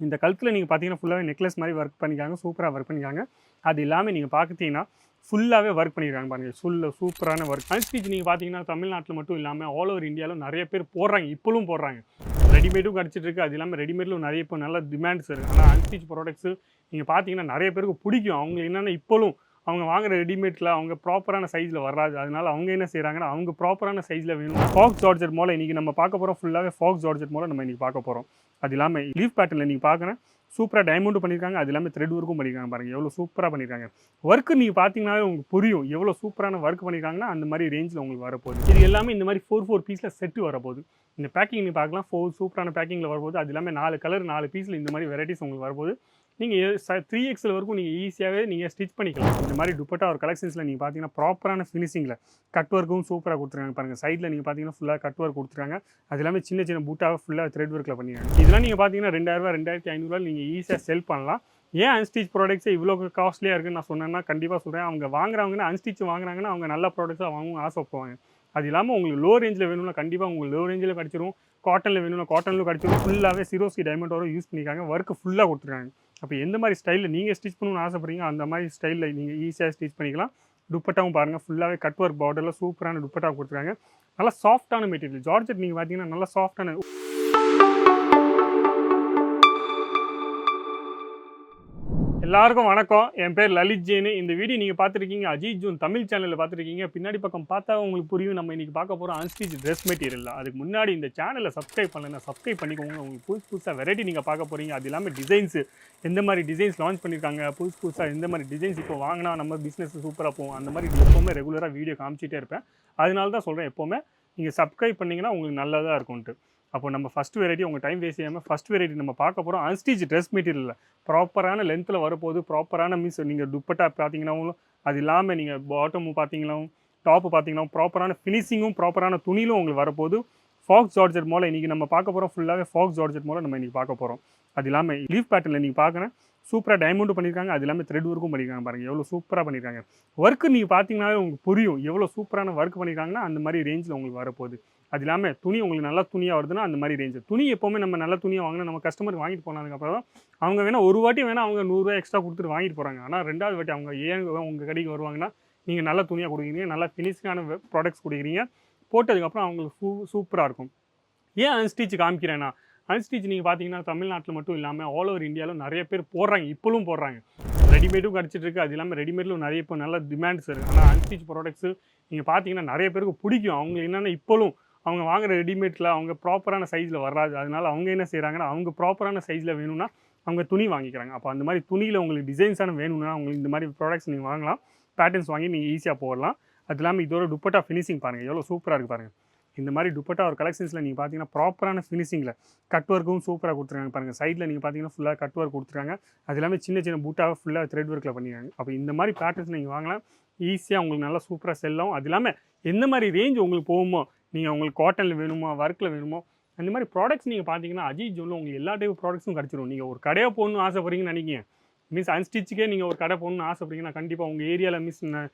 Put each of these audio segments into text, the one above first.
இந்த கழுத்தில் நீங்கள் பார்த்தீங்கன்னா ஃபுல்லாகவே நெக்லஸ் மாதிரி ஒர்க் பண்ணிக்காங்க, சூப்பராக ஒர்க் பண்ணிக்காங்க. அது இல்லாமல் நீங்கள் பார்த்துட்டீங்கன்னா ஃபுல்லாகவே ஒர்க் பண்ணியிருக்காங்க பாருங்கள். சூப்பரான ஒர்க். அன்ஸ்டிச் நீங்கள் பார்த்தீங்கன்னா தமிழ்நாட்டில் மட்டும் இல்லாமல் ஆல் ஓவர் இந்தியாவில் நிறைய பேர் போடுறாங்க, இப்போவும் போடுறாங்க. ரெடிமேடும் கிடச்சிட்டு இருக்கு. அது இல்லாமல் ரெடிமேடில் நிறைய இப்போ நல்ல டிமாண்ட்ஸ் இருக்குது. ஆனால் அன்ஸ்டிச் ப்ராடக்ட்ஸு நீங்கள் பார்த்தீங்கன்னா நிறைய பேருக்கு பிடிக்கும். அவங்க என்னென்னா இப்போவும் அவங்க வாங்குற ரெடிமேட்டில் அவங்க ப்ராப்பரான சைஸில் வராது. அதனால அவங்க என்ன செய்கிறாங்கன்னா அவங்க ப்ராப்பரான சைஸில் வேணும். ஃபாக்ஸ் ஜார்ஜெட் மோல இன்றைக்கி நம்ம பார்க்க போகிறோம். ஃபுல்லாகவே ஃபாக்ஸ் ஜார்ஜெட் மோல நம்ம இன்றைக்கி பார்க்க போகிறோம். அது இல்லாமல் லீஃப் பேட்டர்னில் நீங்கள் பார்க்குறேன் சூப்பராக டைமண்டும் பண்ணியிருக்காங்க. அது இல்லாமல் த்ரெட் ஒர்க்கும் பண்ணியிருக்காங்க பாருங்கள், எவ்வளோ சூப்பராக பண்ணியிருக்காங்க. ஒர்க்கு நீங்கள் பார்த்தீங்கன்னாவே உங்களுக்கு புரியும் எவ்வளோ சூப்பரான ஒர்க் பண்ணியிருக்காங்கன்னா அந்த மாதிரி ரேஞ்சில் உங்களுக்கு வரப்போகுது. இது எல்லாமே இந்த மாதிரி 4 பீஸில் செட்டு வரப்போகுது. இந்த பேக்கிங் நீங்கள் பார்க்கலாம், 4 சூப்பரான பேக்கிங்கில் வரப்போகுது. அது இல்லாமல் 4 கலர் 4 பீஸில் இந்த மாதிரி வெரைட்டிஸ் உங்களுக்கு வரப்போகுது. நீங்கள் 3XL வரைக்கும் நீங்கள் ஈஸியாகவே நீங்கள் ஸ்டிச் பண்ணிக்கலாம். இந்த மாதிரி துப்பட்டா ஒரு கலெக்ஷன்ஸில் நீங்கள் பார்த்தீங்கன்னா ப்ராப்பரான ஃபினிஷிங்கில் கட் ஒர்க்கும் சூப்பராக கொடுத்துருக்காங்க பாருங்கள். சைடில் நீங்கள் பார்த்தீங்கன்னா ஃபுல்லாக கட் ஒர்க் கொடுத்துருக்காங்க. அது எல்லாமே சின்ன சின்ன பூட்டாக ஃபுல்லாக த்ரெட் ஒர்க்கில் பண்ணிடுறாங்க. இதெல்லாம் நீங்கள் பார்த்தீங்கன்னா 2000 2500 நீங்கள் ஈஸியாக செல் பண்ணலாம். ஏன் அன்ஸ்டிச் ப்ராடக்ட்ஸே இவ்வளோ காஸ்ட்லியாக இருக்குன்னு நான் சொன்னேன்னா கண்டிப்பாக சொல்கிறேன். அவங்க வாங்குறவங்கன்னா அன்ஸ்டிச் வாங்குறாங்கன்னா அவங்க நல்ல ப்ராடக்ட்ஸாக வாங்கணும் ஆசைப்படுவாங்க. அது இல்லாமல் உங்களுக்கு லோ ரேஞ்சில் வேணும்னா கண்டிப்பாக உங்களுக்கு லோ ரேஞ்சில் கிடச்சிரும். காட்டனில் வேணும்னா காட்டனில் கிடச்சிரும். ஃபுல்லாகவே சிரோஸ்கி டைமண்ட் வரும் யூஸ் பண்ணியிருக்காங்க. ஒர்க்கு ஃபுல்லாக கொடுத்துருக்காங்க. அப்போ எந்த மாதிரி ஸ்டைலில் நீங்கள் ஸ்டிச் பண்ணணும்னு ஆசைப்படுறீங்க அந்த மாதிரி ஸ்டைலில் நீங்கள் ஈஸியாக ஸ்டிச் பண்ணிக்கலாம். துப்பட்டாவும் பாருங்கள் ஃபுல்லாகவே கட் ஒர்க் பார்டரில் சூப்பரான துப்பட்டா கொடுத்துருக்காங்க. நல்லா சாஃப்ட்டான மெட்டீரியல். ஜார்ஜெட் நீங்கள் பார்த்தீங்கன்னா நல்லா சாஃப்ட்டான. எல்லாருக்கும் வணக்கம். என் பேர் லலித் ஜெயின். இந்த வீடியோ நீங்கள் பார்த்துருக்கீங்க அஜித் ஜூன் தமிழ் சேனலில் பார்த்துருக்கீங்க. பின்னாடி பக்கம் பார்த்தா உங்களுக்கு புரியும். நம்ம இன்றைக்கி பார்க்க போகிறோம் அன்ஸ்டிச் ட்ரெஸ் மெட்டீரியல். அதுக்கு முன்னாடி இந்த சேனலை சப்ஸ்கிரைப் பண்ணலைன்னா சப்ஸ்கிரைப் பண்ணிக்கோங்க. உங்களுக்கு புதுசாக வெரைட்டி நீங்கள் பார்க்க போகிறீங்க. அது இல்லாமல் டிசைன்ஸு எந்த மாதிரி டிசைன்ஸ் லான்ச் பண்ணியிருக்காங்க, புதுசாக எந்த மாதிரி டிசைன்ஸ் இப்போ வாங்கினா நம்ம பிஸ்னஸ் சூப்பராக போகும், அந்த மாதிரி எப்போவுமே ரெகுலராக வீடியோ காமிச்சிட்டே இருப்பேன். அதனால தான் சொல்கிறேன் எப்போவுமே நீங்கள் சப்ஸ்கிரைப் பண்ணிங்கன்னா உங்களுக்கு நல்லதாக இருக்கும்ன்ட்டு. அப்போ நம்ம ஃபஸ்ட் வெரைட்டி உங்கள் டைம் வேஸ்ட் செய்யாமல் ஃபஸ்ட் வெரைட்டி நம்ம பார்க்க போகிறோம். அன்ஸ்டிச் ட்ரெஸ் மெட்டீரியலில் ப்ராப்பரான லென்த்தில் வரப்போகுது. ப்ராப்பரான மீன்ஸ் நீங்கள் துப்பட்டா பார்த்தீங்கன்னாவும் அது இல்லாமல் நீங்கள் பாட்டமும் பார்த்தீங்கன்னாவும் டாப்பு பார்த்தீங்கன்னா ப்ராப்பரான ஃபினிஷிங்கும் ப்ராப்பரான துணியிலும் உங்களுக்கு வரப்போகுது. ஃபாக்ஸ் ஜார்ஜெட் மோல இன்றைக்கி நம்ம பார்க்க போகிறோம். ஃபுல்லாகவே ஃபாக்ஸ் ஜார்ஜெட் மோல நம்ம இன்றைக்கி பார்க்க போகிறோம். அது இல்லாமல் லீஃப் பேட்டர்னில் நீங்கள் பார்க்குறேன் சூப்பராக டைமண்டும் பண்ணியிருக்காங்க. அது இல்லாமல் த்ரெட் ஒர்க்கும் பண்ணியிருக்காங்க பாருங்கள், எவ்வளோ சூப்பராக பண்ணியிருக்காங்க. ஒர்க்கு நீங்கள் பார்த்தீங்கன்னாவே உங்களுக்கு புரியும் எவ்வளோ சூப்பரான ஒர்க் பண்ணியிருக்காங்கன்னா அந்த மாதிரி ரேஞ்சில் உங்களுக்கு வரப்போகுது. அது இல்லாமல் துணி உங்களுக்கு நல்ல துணியாக வருதுன்னா அந்த மாதிரி ரேஞ்சு. துணி எப்போவுமே நம்ம நல்ல துணியாக வாங்கினா நம்ம கஸ்டமருக்கு வாங்கிட்டு போனதுக்கப்புறம் தான் அவங்க வேணால் ஒரு வாட்டி வேணால் அவங்க 100 ரூபா எக்ஸ்ட்ரா கொடுத்துட்டு வாங்கிட்டு போகிறாங்க. ஆனால் 2வது வாட்டி அவங்க ஏன் உங்கள் கடைக்கு வருவாங்கன்னா நீங்கள் நல்ல துணியாக கொடுக்குறீங்க, நல்லா ஃபினிஷிங்கான ப்ராடக்ட்ஸ் கொடுக்குறீங்க, போட்டதுக்கப்புறம் அவங்களுக்கு சூப்பராக இருக்கும். ஏன் அன்ஸ்டிச் காமிக்கிறேன்னா அன்ஸ்டிச் நீங்கள் பார்த்தீங்கன்னா தமிழ்நாட்டில் மட்டும் இல்லாமல் ஆல் ஓவர் இந்தியாவில் நிறைய பேர் போடுறாங்க, இப்போவும் போடுறாங்க. ரெடிமேடும் கிடச்சிட்டு இருக்குது. அது இல்லாமல் ரெடிமேடில் நிறைய இப்போ நல்ல டிமாண்ட்ஸ் இருக்குது. ஆனால் அன்ஸ்டிச் ப்ராடக்ட்ஸு நீங்கள் பார்த்தீங்கன்னா நிறைய பேருக்கு பிடிக்கும். அவங்க என்னென்னா இப்போவும் அவங்க வாங்குற ரெடிமேட்டில் அவங்க ப்ராப்பரான சைஸில் வராது. அதனால அவங்க என்ன செய்கிறாங்கன்னா அவங்க ப்ராப்பரான சைஸில் வேணும்னா அவங்க துணி வாங்கிக்கிறாங்க. அப்போ அந்த மாதிரி துணியில் உங்களுக்கு டிசைன்ஸான வேணும்னா உங்களுக்கு இந்த மாதிரி ப்ராடக்ட்ஸ் நீங்கள் வாங்கலாம். பேட்டர்ன்ஸ் வாங்கி நீங்கள் ஈஸியாக போடலாம். அது இல்லாமல் இதோட துப்பட்டா ஃபினிஷிங் பாருங்கள், எவ்வளோ சூப்பராக இருக்குது பாருங்கள். இந்த மாதிரி துப்பட்டா ஒரு கலெக்ஷன்ஸில் நீங்கள் பார்த்தீங்கன்னா ப்ராப்பரான ஃபினிஷிங்கில் கட் ஒர்க்கும் சூப்பராக கொடுத்துருக்காங்க பாருங்கள். சைடில் நீங்கள் பார்த்தீங்கன்னா ஃபுல்லாக கட் ஒர்க் கொடுத்துருக்காங்க. அது இல்லாமல் சின்ன சின்ன பூட்டாக ஃபுல்லாக த்ரெட் ஒர்க்கில் பண்ணியிருக்காங்க. அப்போ இந்த மாதிரி பேட்டர்ன்ஸ் நீங்கள் வாங்கலாம், ஈஸியாக உங்களுக்கு நல்லா சூப்பராக செல்லும். அது இல்லாமல் எந்த மாதிரி ரேஞ்ச் உங்களுக்கு போகுமோ, நீங்கள் உங்களுக்கு காட்டனில் வேணுமோ ஒர்க்கில் வேணுமோ அந்த மாதிரி ப்ராடக்ட்ஸ் நீங்கள் பார்த்தீங்கன்னா அஜித் ஜோனில் உங்களுக்கு எல்லா டைப் ப்ராடக்ட்ஸும் கிடச்சிரும். நீங்கள் ஒரு கடையை போகணுன்னு ஆசைப்படுறீங்கன்னு நினைக்கிங்க, மீன்ஸ் அன்ஸ்டிச்சுக்கே நீங்கள் ஒரு கடை போகணுன்னு ஆசைப்படுறீங்கன்னா கண்டிப்பாக உங்கள் ஏரியாவில் மீன்ஸ்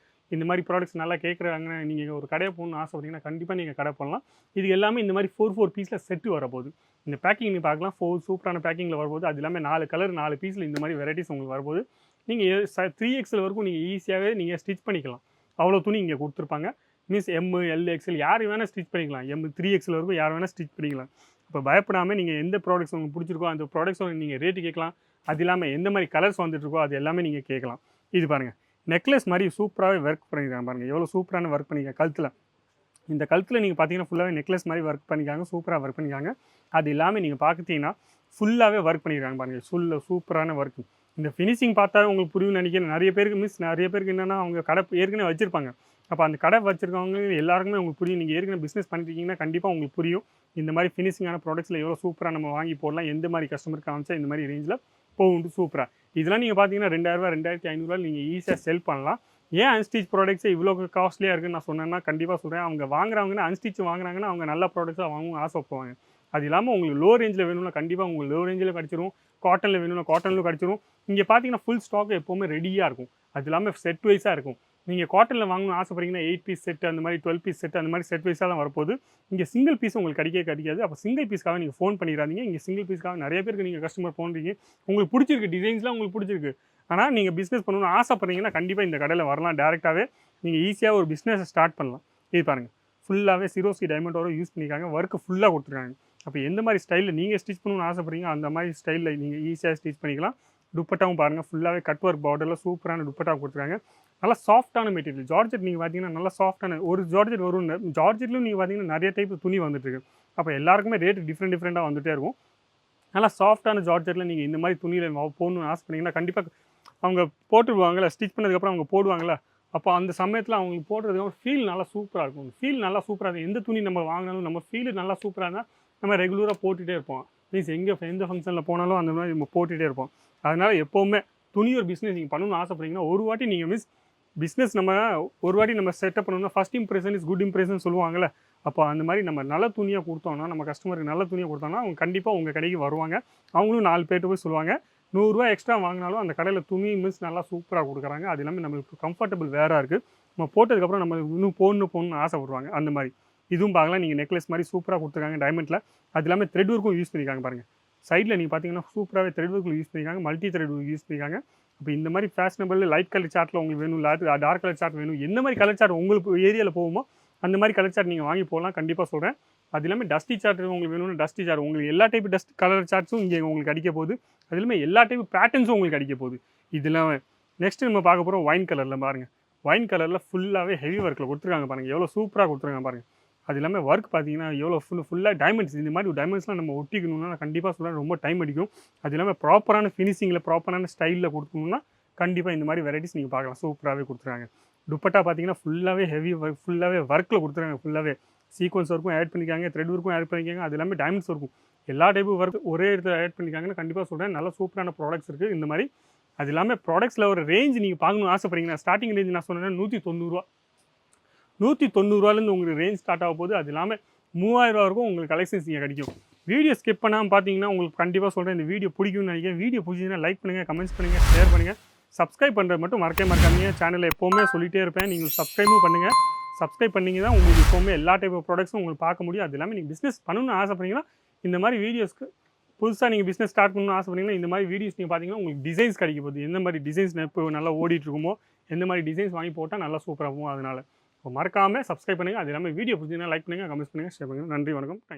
இந்த மாதிரி ப்ராடக்ட்ஸ் நல்லா கேட்குறாங்க, நீங்கள் ஒரு கடையை போகணுன்னு ஆசைப்படுறீங்கன்னா கண்டிப்பாக நீங்கள் கடை போடலாம். இது எல்லாமே இந்த மாதிரி 4 பீஸில் செட்டு வரப்போகுது. இந்த பேக்கிங் நீங்கள் பார்க்கலாம், 4 சூப்பரான பேக்கிங்கில் வரப்போகுது. அது இல்லாமல் 4 கலர் 4 பீஸில் இந்த மாதிரி வெரைட்டிஸ் உங்களுக்கு வரப்போகுது. நீங்கள் 3XL வரைக்கும் நீங்கள் ஈஸியாகவே நீங்கள் ஸ்டிச் பண்ணிக்கலாம். அவ்வளோ துணி இங்கே கொடுத்துருப்பாங்க. மீன்ஸ் M, L, XL யார் வேணால் ஸ்டிச் பண்ணிக்கலாம். 3XL வரைக்கும் யார் வேணால் ஸ்டிச் பண்ணிக்கலாம். இப்போ பயப்படாமல் நீங்கள் எந்த ப்ராடக்ட்ஸ் உங்களுக்கு பிடிச்சிருக்கோ அந்த ப்ராடக்ட்ஸோட நீங்கள் ரேட்டு கேட்கலாம். அது இல்லாமல் எந்த மாதிரி கலர்ஸ் வந்துட்டுருக்கோ அது எல்லாமே நீங்கள் கேட்கலாம். இது பாருங்கள், நெக்லஸ் மாதிரி சூப்பராகவே ஒர்க் பண்ணியிருக்காங்க பாருங்கள், எவ்வளோ சூப்பரான ஒர்க் பண்ணியிருக்காங்க கழுத்தில். இந்த கழுத்தில் நீங்கள் பார்த்தீங்கன்னா ஃபுல்லாகவே நெக்லஸ் மாதிரி ஒர்க் பண்ணிக்காங்க, சூப்பராக ஒர்க் பண்ணிக்காங்க. அது இல்லாமல் நீங்கள் பார்த்துட்டிங்கன்னா ஃபுல்லாகவே ஒர்க் பண்ணியிருக்காங்க பாருங்கள், சூப்பரான ஒர்க். இந்த ஃபினிஷிங் பார்த்தாவே உங்களுக்கு புரியும்னு நினைக்கிறேன். நிறைய பேருக்கு என்னென்னா அவங்க கடை ஏற்கனவே வச்சுருப்பாங்க. அப்போ அந்த கடை வச்சுருக்கவங்க எல்லாருக்குமே உங்களுக்கு புரியும். நீங்கள் ஏற்கனவே பிஸ்னஸ் பண்ணிட்டீங்கன்னா கண்டிப்பாக உங்களுக்கு புரியும் இந்த மாதிரி ஃபினிஷிங்கான ப்ராடக்ட்ஸில் எவ்வளோ சூப்பராக நம்ம வாங்கி போடலாம், எந்த மாதிரி கஸ்டமருக்கு காமிச்சா இந்த மாதிரி ரேஞ்சில் போகுண்டு சூப்பராக. இதெல்லாம் நீங்கள் பார்த்தீங்கன்னா 2000 2500 நீங்கள் ஈஸியாக செல் பண்ணலாம். ஏன் அன்ஸ்டிச் ப்ராடக்ட்ஸே இவ்வளோ காஸ்ட்லியாக இருக்குன்னு நான் சொன்னேன்னா கண்டிப்பாக சொல்கிறேன். அவங்க வாங்குறவங்கன்னா அன்ஸ்டிச் வாங்குறாங்கன்னா அவங்க நல்ல ப்ராடக்ட்ஸாக வாங்கணும் ஆசைப்படுவாங்க. அது இல்லாமல் உங்களுக்கு லோ ரேஞ்சில் வேணும்னா கண்டிப்பாக உங்களுக்கு லோ ரேஞ்சில் கிடச்சிரும். காட்டனில் வேணும்னா காட்டனில் கிடச்சிரும். இங்கே பார்த்தீங்கன்னா ஃபுல் ஸ்டாக் எப்போவுமே ரெடியாக இருக்கும். அது இல்லாமல் செட் வைஸாக இருக்கும். நீங்கள் காட்டனில் வாங்கணும்னு ஆசைப்படுறீங்கன்னா 8 பீஸ் செட் அந்த மாதிரி 12 பீஸ் செட் அந்த மாதிரி செட் வைஸாக தான் வரப்போகுது. இங்கே சிங்கிள் பீஸ் உங்களுக்கு கிடைக்காது. அப்போ சிங்கிள் பீஸ்க்காக நீங்கள் ஃபோன் பண்ணிடாதீங்க. இங்கே சிங்கிள் பீஸ்க்காக நிறைய பேருக்கு நீங்கள் கஸ்டமர் பண்ணுறீங்க. உங்களுக்கு பிடிச்சிருக்கு, டிசைன்ஸ்லாம் உங்களுக்கு பிடிச்சிருக்கு. ஆனால் நீங்கள் பிஸ்னஸ் பண்ணணும்னு ஆசைப்படுறீங்கன்னா கண்டிப்பாக இந்த கடையில் வரலாம். டேரெக்டாகவே நீங்கள் ஈஸியாக ஒரு பிஸ்னஸை ஸ்டார்ட் பண்ணலாம். இது பாருங்கள், ஃபுல்லாகவே சிரோஸ்கி டைமண்ட் வரும் யூஸ் பண்ணியிருக்காங்க. ஒர்க்கு ஃபுல்லாக கொடுத்துருக்காங்க. அப்போ எந்த மாதிரி ஸ்டைலில் நீங்கள் ஸ்டிச் பண்ணணும்னு ஆசைப்படுறீங்க அந்த மாதிரி ஸ்டைலில் நீங்கள் ஈஸியாக ஸ்டிச் பண்ணிக்கலாம். துப்பட்டாவும் பாருங்கள், ஃபுல்லாகவே கட் ஒர்க் பார்டரில் சூப்பரான துப்பட்டா கொடுத்துருக்காங்க. நல்லா சாஃப்ட்டான மெட்டீரியல். ஜார்ஜெட் நீங்கள் பார்த்தீங்கன்னா நல்லா சாஃப்ட்டான ஒரு ஜார்ஜெட் வரும். ஜார்ஜெட்லையும் நீங்கள் பார்த்தீங்கன்னா நிறைய டைப் துணி வந்துட்டுருக்கு. அப்போ எல்லாருக்குமே ரேட் டிஃப்ரெண்ட்டாக வந்துகிட்டே இருக்கும். நல்லா சாஃப்ட்டான ஜார்ஜெட்டில் நீங்கள் இந்த மாதிரி துணியில் போடணும்னு ஆசைப்பட்டீங்கன்னா கண்டிப்பாக அவங்க போட்டுருவாங்கள்ல, ஸ்டிச் பண்ணதுக்கப்புறம் அவங்க போடுவாங்கள்ல, அப்போ அந்த சமயத்தில் அவங்களுக்கு போடுறதுக்கு ஃபீல் நல்லா சூப்பராக இருக்கும். ஃபீல் நல்லா சூப்பராக இருக்கும். எந்த துணி நம்ம வாங்கினாலும் நம்ம ஃபீல் நல்லா சூப்பராக இருந்தால் நம்ம ரெகுலராக போட்டுகிட்டே இருப்போம். மீன்ஸ் எந்த ஃபங்க்ஷனில் போனாலும் அந்த மாதிரி நம்ம போட்டுகிட்டே இருப்போம். அதனால் எப்போவுமே துணி ஒரு பிஸ்னஸ் நீங்கள் பண்ணணும்னு ஆசைப்பட்டீங்கன்னா ஒரு வாட்டி நீங்கள் பிஸ்னஸ் நம்ம ஒரு வாட்டி நம்ம செட்டப் பண்ணணும்னா first impression is good impression சொல்லுவாங்கள்ல. அப்போ அந்த மாதிரி நம்ம நல்ல துணியாக கொடுத்தோம்னா, நம்ம கஸ்டமருக்கு நல்ல துணியாக கொடுத்தோம்னா அவங்க கண்டிப்பாக உங்கள் கடைக்கு வருவாங்க. அவங்களும் 4 பேர்கிட்ட போய் சொல்லுவாங்க. ₹100 எக்ஸ்ட்ரா வாங்கினாலும் அந்த கடையில் துணி நல்லா சூப்பராக கொடுக்குறாங்க. அது எல்லாமே நம்மளுக்கு கம்ஃபர்டபுள் வேறாக இருக்குது. நம்ம போட்டதுக்கப்புறம் நம்ம இன்னும் போடணும்னு ஆசைப்படுவாங்க. அந்த மாதிரி இதுவும் பார்க்கலாம். நீங்கள் நெக்லஸ் மாதிரி சூப்பராக கொடுத்துருக்காங்க டைமண்டில். அது இல்லாமல் த்ரெட் ஒர்க்கும் யூஸ் பண்ணியிருக்காங்க பாருங்கள். சைடில் நீங்கள் பார்த்தீங்கன்னா சூப்பராகவே த்ரெட் ஒர்க் யூஸ் பண்ணியிருக்காங்க. மல்டி த்ரெட் ஒர்க் யூஸ் பண்ணியிருக்காங்க. இப்போ இந்த மாதிரி ஃபேஷனபிள் லைட் கலர் சார்ட்டில் உங்களுக்கு வேணும், இல்லை டார்க் கலர் சார்ட் வேணும், எந்த மாதிரி கலர் சார்ட் உங்களுக்கு ஏரியாவில் போகுமோ அந்த மாதிரி கலர் சார்ட் நீங்கள் வாங்கி போகலாம். கண்டிப்பாக சொல்கிறேன். அது இல்லாமல் டஸ்டி சார்ட் உங்களுக்கு வேணும்னா டஸ்டி சார்ட், உங்களுக்கு எல்லா டைப் டஸ்ட் கலர் சார்ட்ஸும் இங்கே உங்களுக்கு அடிக்க போகுது. அது இல்லாமல் எல்லா டைப் பேட்டர்ன்ஸும் உங்களுக்கு அடிக்க போகுது. இதெல்லாம் நெக்ஸ்ட் நம்ம பார்க்க போகிறோம் ஒயின் கலரில் பாருங்கள். ஒயின் கலரில் ஃபுல்லாகவே ஹெவி ஒர்க்கில் கொடுத்துருக்காங்க பாருங்கள். எவ்வளோ சூப்பராக கொடுத்துருக்காங்க பாருங்கள். அது இல்லாமல் ஒர்க் பார்த்தீங்கன்னா எவ்வளோ ஃபுல்லாக டைமண்ட்ஸ். இந்த மாதிரி டைமண்ட்ஸ்லாம் நம்ம ஒட்டிக்கணும்னா நான் கண்டிப்பாக சொல்கிறேன் ரொம்ப டைம் அடிக்கும். அது இல்லாமல் ப்ராப்பரான ஃபினிஷிங்கில் ப்ராப்பரான ஸ்டைலில் கொடுக்கணும்னா கண்டிப்பாக இந்த மாதிரி வெரைட்டிஸ் நீங்கள் பார்க்கலாம். சூப்பராகவே கொடுத்துருக்காங்க. துப்பட்டா பார்த்தீங்கன்னா ஃபுல்லாகவே ஹெவி ஒர்க், ஃபுல்லாகவே ஒர்க்கில் கொடுத்துருக்காங்க. ஃபுல்லாகவே சீக்வன்ஸ் ஒர்க்கும் ஆட் பண்ணிக்காங்க, த்ரெட் ஒர்க்கும் ஆட் பண்ணிக்காங்க. அது எல்லாமே டைமண்ட்ஸ் ஒர்க்கும் எல்லா டைப்பு ஒர்க் ஒரே இடத்துல ஆட் பண்ணிக்காங்கன்னு கண்டிப்பாக சொல்கிறேன். நல்ல சூப்பரான ப்ராடக்ட்ஸ் இருக்குது இந்த மாதிரி. அது இல்லாமல் ப்ராடக்ட்ஸில் ஒரு ரேஞ்ச் நீங்கள் பார்க்கணும்னு ஆசைப்படுறீங்கன்னா ஸ்டார்டிங் ரேஞ்ச் நான் சொன்னேன்னா ₹190. ₹190 உங்களுக்கு ரேஞ்ச் ஸ்டார்ட் ஆக போகுது. அது இல்லாமல் ₹3000 வரைக்கும் உங்களுக்கு கலெக்ஷன்ஸ் நீங்கள் கிடைக்கும். வீடியோ ஸ்கிப் பண்ணாமல் பார்த்தீங்கன்னா உங்களுக்கு கண்டிப்பாக சொல்கிறேன் இந்த வீடியோ பிடிக்கும்னு நினைக்கிறேன். வீடியோ பிடிச்சிங்கன்னா லைக் பண்ணுங்கள், கமெண்ட்ஸ் பண்ணுங்கள், ஷேர் பண்ணுங்கள். சப்ஸ்கிரைப் பண்ணுறது மட்டும் மறக்காதீங்க. சேனலில் எப்போவுமே சொல்லிகிட்டே இருப்பேன். நீங்கள் சப்ஸ்கிரைபும் பண்ணுங்கள். சப்ஸ்கிரைப் பண்ணிங்க தான் உங்களுக்கு எப்போவுமே எல்லா டைப் ஆஃப் ப்ராடக்ட்ஸும் உங்களுக்கு பார்க்க முடியும். அது இல்லாமல் நீங்கள் பிஸ்னஸ் பண்ணணும்னு ஆசைப்பட்டீங்கன்னா இந்த மாதிரி வீடியோஸ்க்கு புதுசாக நீங்கள் பிஸ்னஸ் ஸ்டார்ட் பண்ணணும்னு ஆசைப்பட்டீங்கன்னா இந்த மாதிரி வீடியோஸ் நீங்கள் பார்த்தீங்கன்னா உங்களுக்கு டிசைன்ஸ் கிடைக்க போகுது. எந்த மாதிரி டிசைன்ஸ் இப்போ நல்லா ஓடிட்டுருக்குமோ எந்த மாதிரி டிசைன்ஸ் வாங்கி போட்டால் நல்லா சூப்பராக இருக்கும். அதனால் இப்போ மறக்காமல் சப்ஸ்கிரைப் பண்ணுங்கள். அது இல்லாமல் வீடியோ பிடிச்சிங்கன்னா லைக் பண்ணுங்கள், கமெண்ட்ஸ் பண்ணுங்கள், ஷேர் பண்ணுங்கள். நன்றி, வணக்கம், தேங்க்யூ.